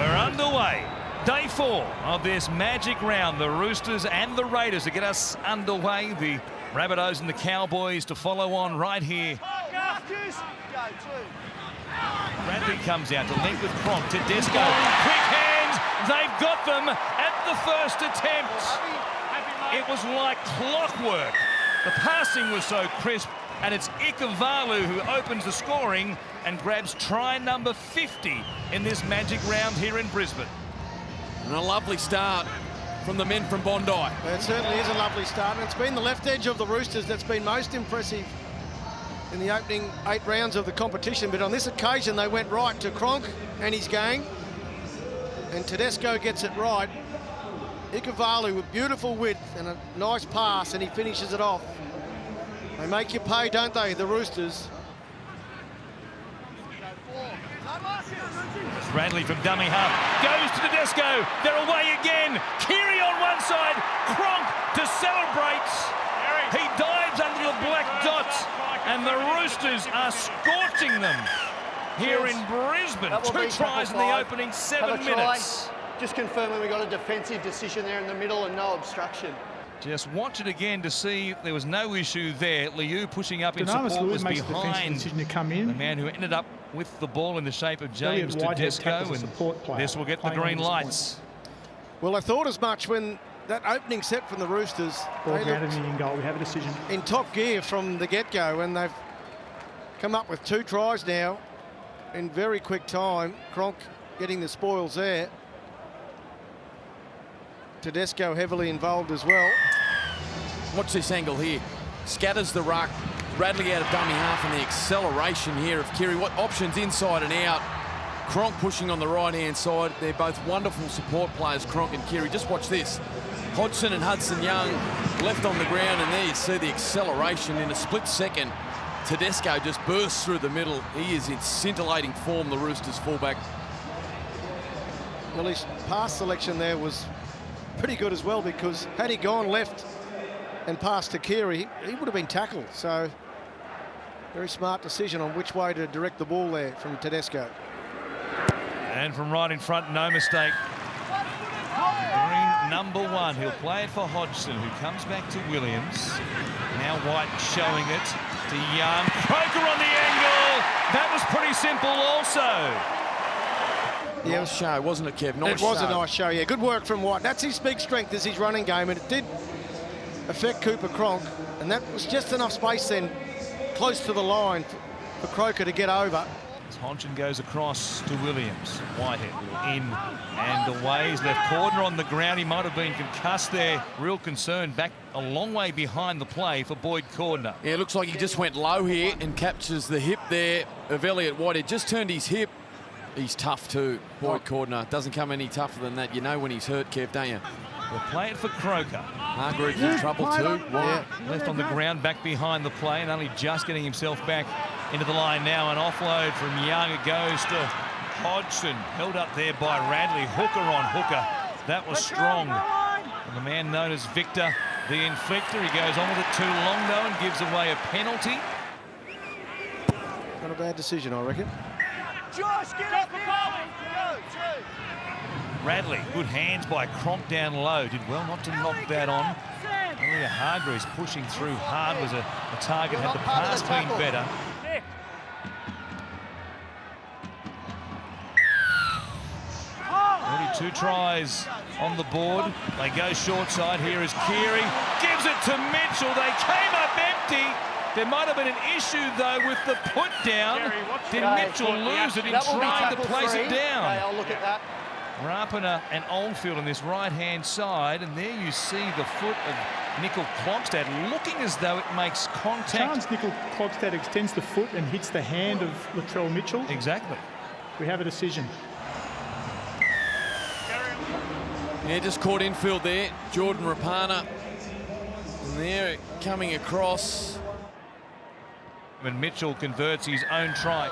We're underway. Day 4 of this magic round. The Roosters and the Raiders to get us underway. The Rabbitohs and the Cowboys to follow on right here. Bradley comes out to link with Cronk. Tedesco, quick hands. They've got them at the first attempt. It was like clockwork. The passing was so crisp, and it's Ikevalu who opens the scoring and grabs try number 50 in this magic round here in Brisbane. And a lovely start from the men from Bondi. It certainly is a lovely start, and it's been the left edge of the Roosters that's been most impressive in the opening 8 rounds of the competition, but on this occasion they went right to Cronk and his gang, and Tedesco gets it right. Ikevalu with beautiful width and a nice pass, and he finishes it off. They make you pay, don't they, the Roosters? Radley from dummy half goes to Tedesco. They're away again. Keary on one side. Cronk to celebrate. He dives under the black dots, and the Roosters are scorching them here in Brisbane. 2 tries in the opening 7 minutes. Just confirming we got a defensive decision there in the middle and no obstruction. Just watch it again to see there was no issue there. Liu pushing up in support was behind the man who ended up with the ball in the shape of James Tedesco, and this will get the green lights. Well, I thought as much when that opening set from the Roosters. Ball grounded in goal. We have a decision. In top gear from the get-go, and they've come up with 2 tries now in very quick time. Cronk getting the spoils there. Tedesco heavily involved as well. Watch this angle here. Scatters the ruck. Radley out of dummy half, and the acceleration here of Keary. What options inside and out. Cronk pushing on the right-hand side. They're both wonderful support players, Cronk and Keary. Just watch this. Hodgson and Hudson Young left on the ground, and there you see the acceleration in a split second. Tedesco just bursts through the middle. He is in scintillating form, the Roosters fullback. Well, his pass selection there was pretty good as well, because had he gone left and passed to Keary, he would have been tackled. So very smart decision on which way to direct the ball there from Tedesco. And from right in front, no mistake. Green number 1. He'll play it for Hodgson, who comes back to Williams. Now White showing it to Young. Croker on the angle. That was pretty simple also. Yeah, nice show, wasn't it, Kev? Nice it was show. A nice show, yeah. Good work from White. That's his big strength, is his running game, and it did affect Cooper Cronk, and that was just enough space then close to the line for Croker to get over. As Hodgson goes across to Williams. Whitehead in and away. His left corner on the ground. He might have been concussed there. Real concern. Back a long way behind the play for Boyd Cordner. Yeah, it looks like he just went low here and captures the hip there of Elliott Whitehead. Just turned his hip. He's tough too, Boyd Cordner. Doesn't come any tougher than that. You know when he's hurt, Kev, don't you? We'll play it for Croker. Hargreaves in trouble too. Yeah. Left on the ground, back behind the play, and only just getting himself back into the line now. An offload from Young. It goes to Hodgson. Held up there by Radley. Hooker on Hooker. That was strong. And the man known as Victor, the inflictor. He goes on with it too long though and gives away a penalty. Not a bad decision, I reckon. Josh, get up here! Radley, good hands by Cronk down low. Did well not to knock that on. Maria Hargreaves pushing through hard was a target. Had the pass been better. Already 2 tries on the board. They go short side. Here is Keary. Gives it to Mitchell. They came up empty. There might have been an issue, though, with the put down. Did Mitchell lose it in trying to place it down? I'll look at that. Rapiner and Oldfield on this right-hand side, and there you see the foot of Nickel Klogstad looking as though it makes contact. Chance Nickel Klogstad extends the foot and hits the hand of Latrell Mitchell. Exactly. We have a decision. Yeah, just caught infield there. Jordan Rapana. And there, coming across. And Mitchell converts his own try.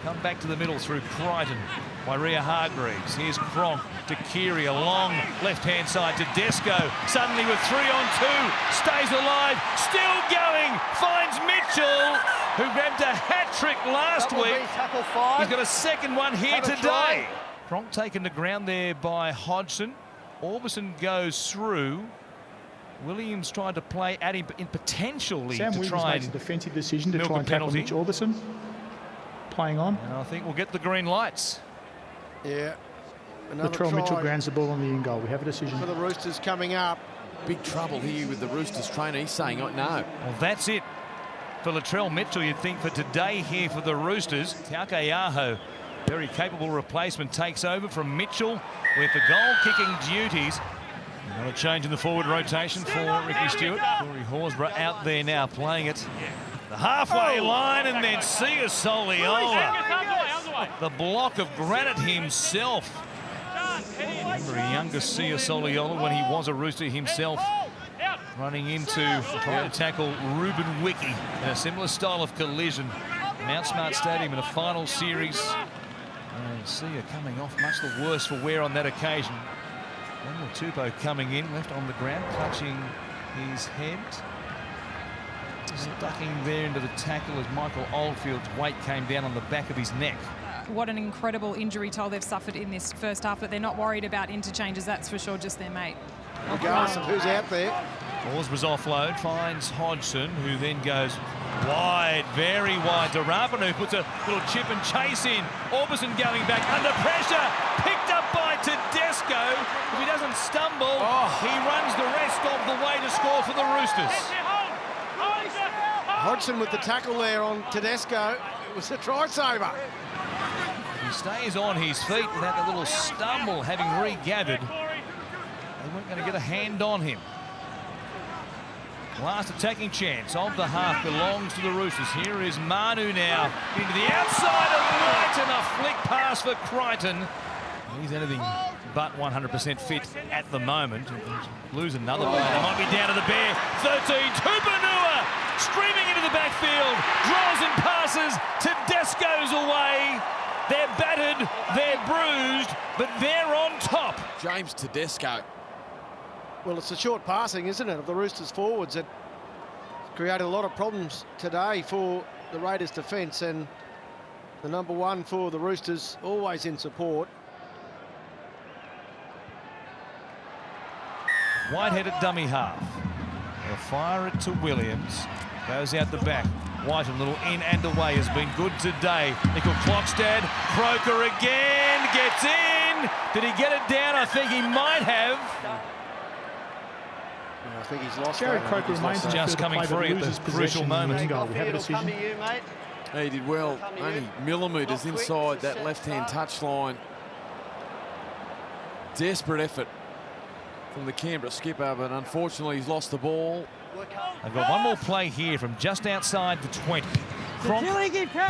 Come back to the middle through Crichton by Rhea Hargreaves. Here's Cronk to Keary, along left-hand side to Tedesco. Suddenly with 3 on 2, stays alive, still going, finds Mitchell. who grabbed a hat-trick last That will week. be tackle 5. He's got a second one here Have a today. try. Cronk taken to ground there by Hodgson. Orbison goes through. Williams tried to play at him in potentially Sam to Williams try makes a and defensive decision to milk try a and tackle penalty. Mitch Orbison. Playing on. And I think we'll get the green lights. Yeah. Another Latrell try Mitchell grounds the ball on the in goal. We have a decision. for the Roosters coming up. Big trouble here with the Roosters trainer. He's saying, oh, no. Well, that's it for Latrell Mitchell, you'd think, for today here for the Roosters. Taukeiaho, very capable replacement, takes over from Mitchell with the goal-kicking duties. Another change in the forward rotation for Ricky Stewart. Corey Horsburgh out there now playing it. The halfway line, and then Sia Soliola. The block of granite himself. Remember a younger Sia Soliola when he was a Rooster himself, running into, trying to tackle Ruben Wiki in a similar style of collision. Mount Smart Stadium in a final series. And Sia coming off much the worse for wear on that occasion. Daniel Tupou coming in, left on the ground, clutching his head. Just ducking there into the tackle as Michael Oldfield's weight came down on the back of his neck. What an incredible injury toll they've suffered in this first half, but they're not worried about interchanges, that's for sure, just their mate. Regardless of who's out there. Horsburgh's offload finds Hodgson, who then goes wide, very wide to Rapin, who puts a little chip and chase in. Orbison going back under pressure, picked up by Tedesco. If he doesn't stumble, he runs the rest of the way to score for the Roosters. Hodgson with the tackle there on Tedesco. It was a try saver. He stays on his feet without the little stumble, having regathered. They weren't going to get a hand on him. Last attacking chance of the half belongs to the Roosters. Here is Manu now into the outside of White, and a flick pass for Crichton. He's anything but 100% fit at the moment. Lose another one. It might be down to the bear. 13, Tupanua streaming into the backfield. Draws and passes. Tedesco's away. They're battered, they're bruised, but they're on top. James Tedesco. Well, it's the short passing, isn't it, of the Roosters forwards that created a lot of problems today for the Raiders defence, and the number one for the Roosters always in support. Whitehead at dummy half. They'll fire it to Williams. Goes out the back. White a little in and away has been good today. Nickel Clockstad. Croker again. Gets in. Did he get it down? I think he might have. I think he's lost. Jared that. Croker remains on the Just field to coming play, but free at the loses crucial possession in the moment. in goal. We have a It'll come to decision. you, mate. He did well. Only millimetres inside that left-hand touchline. Desperate effort from the Canberra skipper, but unfortunately he's lost the ball. I've got one more play here from just outside the 20. Cronk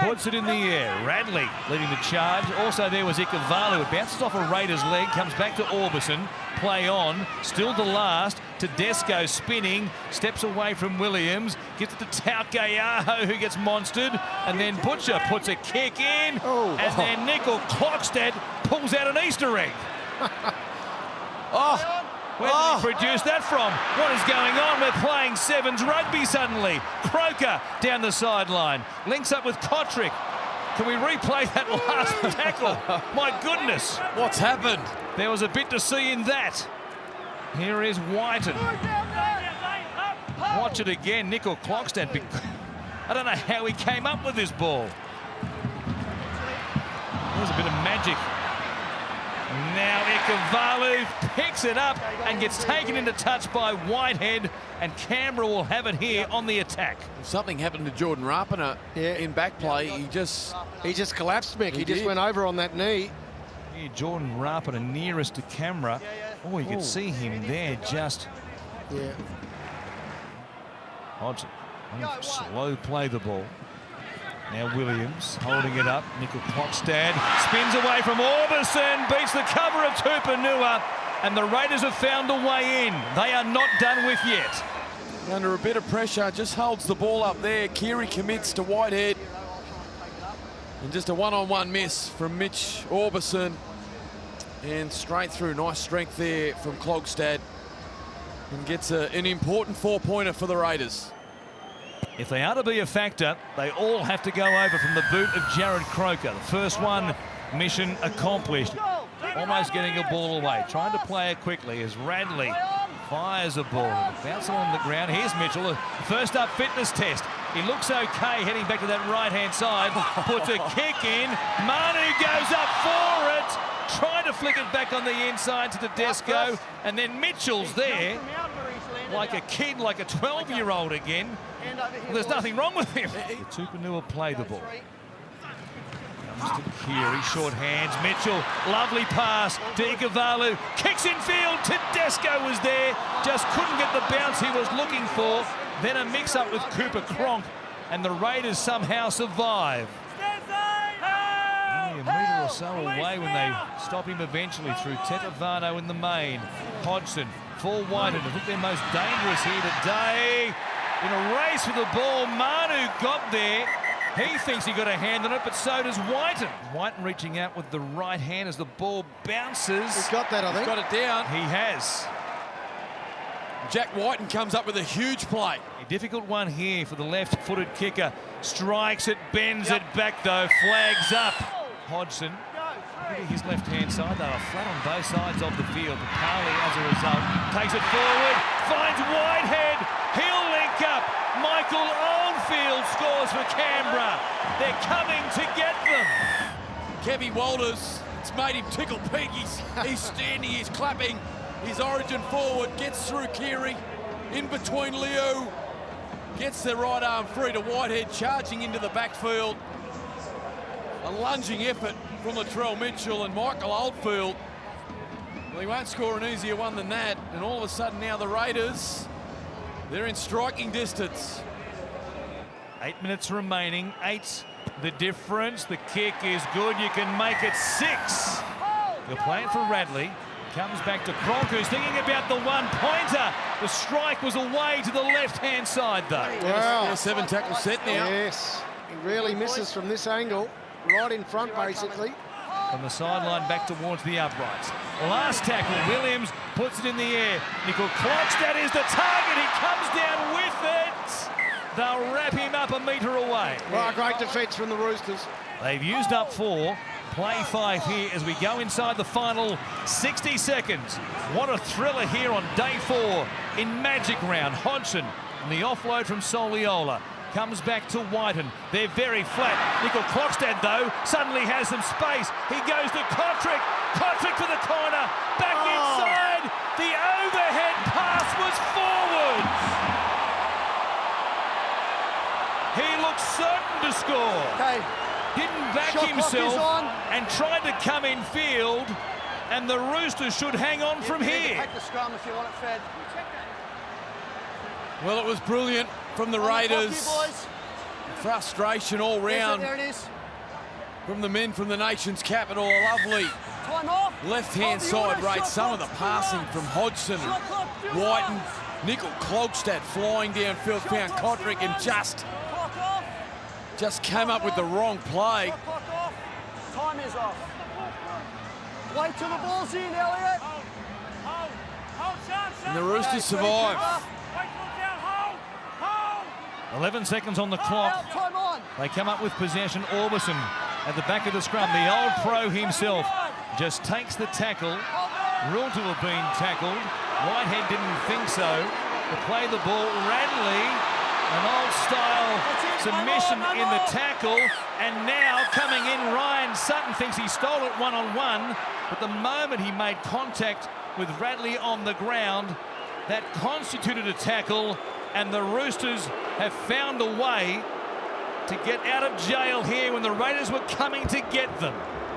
puts it in the air. Radley leading the charge. Also there was Ikavalu. It bounces off a Raiders leg, comes back to Orbison. Play on, still the last. Tedesco spinning, steps away from Williams, gives it to Taukeiaho, who gets monstered, and then Butcher puts a kick in, and then Nickel Clockstad pulls out an Easter egg. Where did he produce that from? What is going on? We're playing sevens rugby suddenly. Croker down the sideline. Links up with Kotrick. Can we replay that last tackle? My goodness. What's happened? There was a bit to see in that. Here is Whiten. Watch it again. Nickel Clockstad. I don't know how he came up with this ball. There's a bit of magic. Now Ikavalu picks it up and gets taken into touch by Whitehead, and Canberra will have it here on the attack. Something happened to Jordan Rapiner in back play. He just collapsed, Mick. He just did. went over on that knee. Here, Jordan Rapiner nearest to camera. Oh, you could see him there just. Yeah. Hodgson, slow play the ball. Now Williams holding it up. Nickel Clockstad spins away from Orbison, beats the cover of Tupanua, and the Raiders have found a way in. They are not done with yet. under a bit of pressure, just holds the ball up there. Keary commits to Whitehead. And just a one-on-one miss from Mitch Orbison. And straight through, nice strength there from Clogstad. And gets an important four-pointer for the Raiders. If they are to be a factor, they all have to go over from the boot of Jared Croker. The first one, mission accomplished. Almost getting a ball away. Trying to play it quickly as Radley fires a ball. Bouncing on the ground. Here's Mitchell. The first up fitness test. He looks okay heading back to that right-hand side. Puts a kick in. Manu goes up for it. Trying to flick it back on the inside to Tedesco. And then Mitchell's there. Like a kid, like a 12-year-old again. Well, there's nothing wrong with him. Tupanua play the ball. Comes to Keary, short hands. Mitchell, lovely pass. Digavalu kicks in field. Tedesco was there. Just couldn't get the bounce he was looking for. Then a mix-up with Cooper Cronk. And the Raiders somehow survive. Only a metre or so away when they stop him eventually through Tetavano in the main. Hodgson for Whiten. I think they're most dangerous here today. In a race for the ball, Manu got there. He thinks he got a hand on it, but so does Whiten. Whiten reaching out with the right hand as the ball bounces. He's got that, I think. He's got it down. He has. Jack Whiten comes up with a huge play. A difficult one here for the left-footed kicker. Strikes it, bends it back though, flags up. Hodgson, look at his left-hand side. They were flat on both sides of the field. Papali, as a result, takes it forward, finds Whitehead. He'll link up. Michael Oldfield scores for Canberra. They're coming to get them. Kevy Walters, it's made him tickle pink. He's standing, he's clapping. His origin forward gets through Keary, in between Liu. Gets the right arm free to Whitehead, charging into the backfield. A lunging effort from Latrell Mitchell and Michael Oldfield. Well, he won't score an easier one than that. And all of a sudden now the Raiders, they're in striking distance. 8 minutes remaining. 8 the difference. The kick is good. You can make it 6. They're playing for Radley. Comes back to Cronk, who's thinking about the one-pointer. The strike was away to the left-hand side, though. Wow. 7 tackle set now. Yes. He really misses from this angle. Right in front, basically. From the sideline back towards the uprights. Last tackle, Williams puts it in the air. Nickel Klokstad is the target. He comes down with it. They'll wrap him up a metre away. Well, great defence from the Roosters. They've used up 4. Play 5 here as we go inside the final 60 seconds. What a thriller here on day 4 in Magic Round. Hodgson on the offload from Soliola. Comes back to Whiten. They're very flat. Nickel Klokstad, though, suddenly has some space. He goes to Kotrick. Kotrick for the corner. Back inside. The overhead pass was forward. He looks certain to score. Okay. Didn't back Shot himself clock is on. and tried to come in field. And the Roosters should hang on from here. Take the scrum if you want it fed. Well, it was brilliant from the Raiders. Boys. Frustration all round There it is. from the men from the nation's capital. A lovely Time off. left-hand side rate. Some of the passing from Hodgson and Whiten. Nickel Klokstad flying downfield, found Kotrick and just came up with the wrong play. Clock off. Time is off. Wait till the ball's in, Elliot. And the Roosters survive. 11 seconds on the clock. Time on. They come up with possession. Orbison at the back of the scrum. The old pro himself just takes the tackle. Ruled to have been tackled. Whitehead didn't think so. To play the ball, Radley, an old-style submission in the tackle. And now coming in, Ryan Sutton thinks he stole it one-on-one. But the moment he made contact with Radley on the ground, that constituted a tackle. And the Roosters have found a way to get out of jail here when the Raiders were coming to get them.